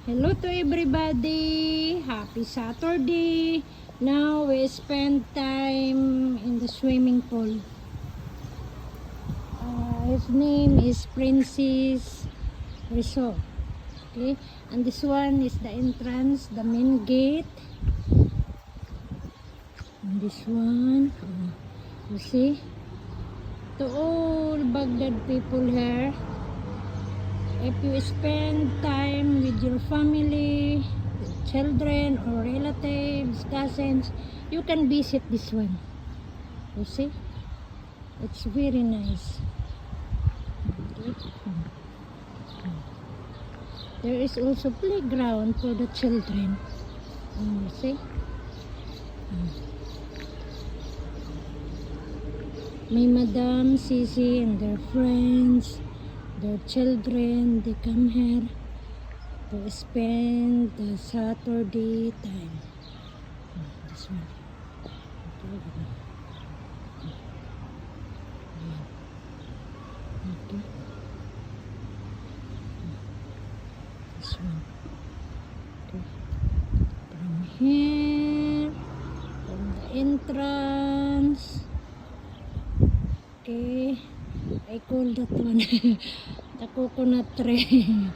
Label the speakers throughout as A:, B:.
A: Hello to everybody. Happy Saturday. Now we spend time in the swimming pool. His name is Princess Resort. Okay, and this one is the entrance, the main gate. And this one, you see, to all Baghdad people here. If you spend time with your family, with children or relatives, cousins, you can visit this one. You see? It's very nice. There is also playground for the children. You see? May Madam, Sisi and their friends, their children, they come here to spend the Saturday time. This one. Okay. This one. Okay. From here, from the entrance. Okay. I call that one the coconut tree.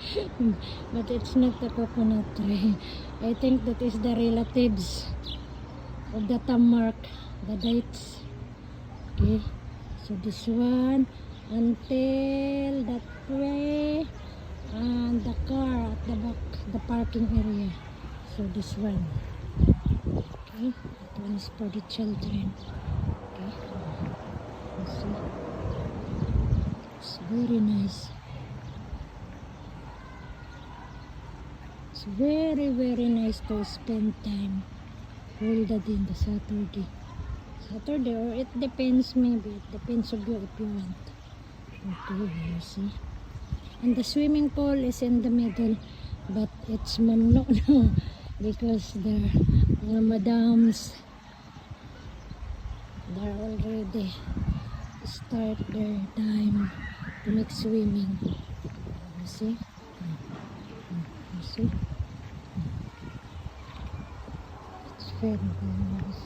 A: But it's not the coconut tree. I think that is the relatives of the tamark, the dates. Okay, so this one until that way, and the car at the back, the parking area. So this one. Okay, that one is for the children. Okay, you see. It's very nice. It's very nice to spend time all the day in the Saturday, or it depends, maybe it depends of you if you want. Okay, you see. And the swimming pool is in the middle, but it's mamno now because the madams, they're already start their time to make swimming. You see? You see? It's very nice.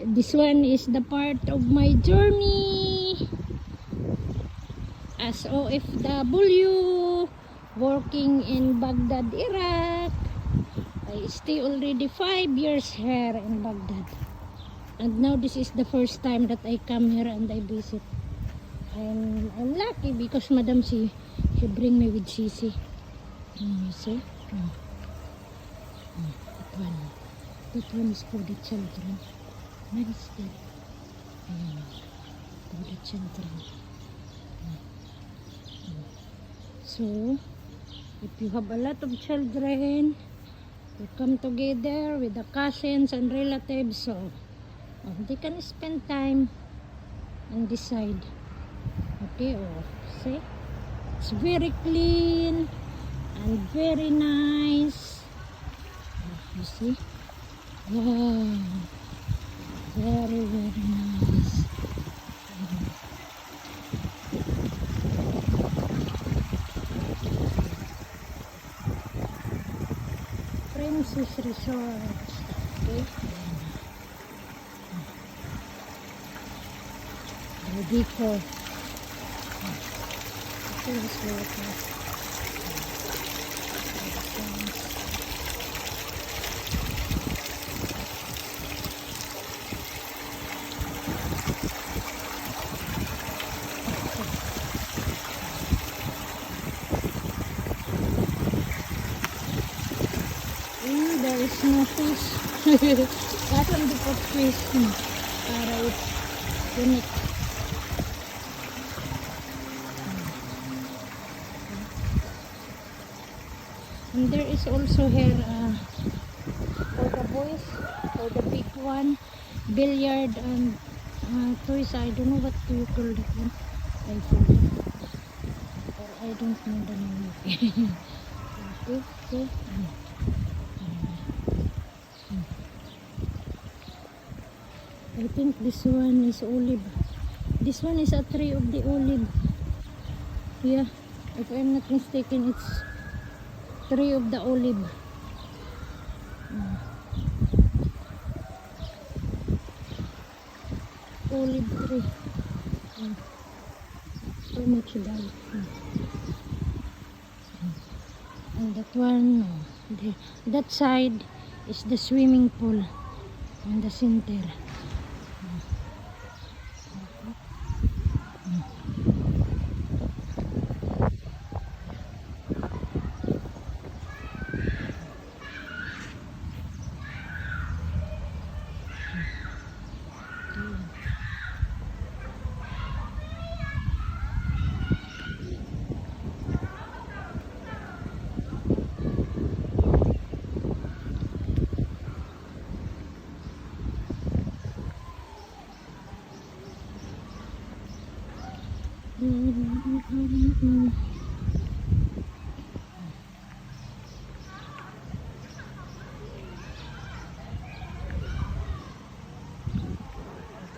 A: This one is the part of my journey as OFW working in Baghdad, Iraq. I stay already 5 years here in Baghdad. And now this is the first time that I come here and I visit. I'm lucky because Madam she bring me with Sisi. You see? That one is for the children. Nice day. For the children. So, if you have a lot of children, you come together with the cousins and relatives, so they can spend time on this side. Okay, see? It's very clean and very nice. You see? Wow. Very nice. Princess Resort. Okay. Dito. Ito yung water. There is no fish. That's on the pot fish. Para it's unique. And there is also here for the boys, for the big one, billiard and toys. I don't know what do you call that one. I forgot. Or I don't know the name of it. Okay. I think this one is olive. This one is a tree of the olive. Yeah, if I'm not mistaken, it's Tree of the olive. Olive tree. So much done. And that one, no. That side is the swimming pool in the center.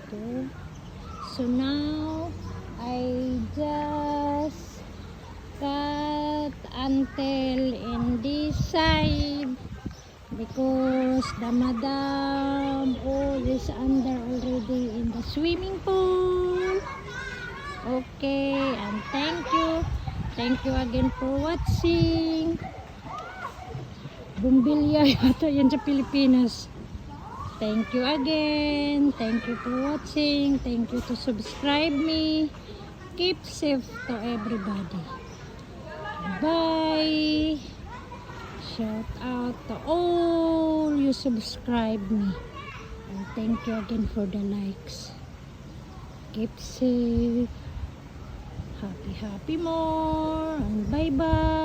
A: Okay. So now I just cut until in this side because the madam is under already in the swimming pool. Okay, and thank you again for watching. Bumbilya yata yan sa Pilipinas. Thank you again. Thank you for watching. Thank you to subscribe me. Keep safe to everybody. Bye. Shout out to all you subscribe me. And thank you again for the likes. Keep safe. Happy more. And bye-bye.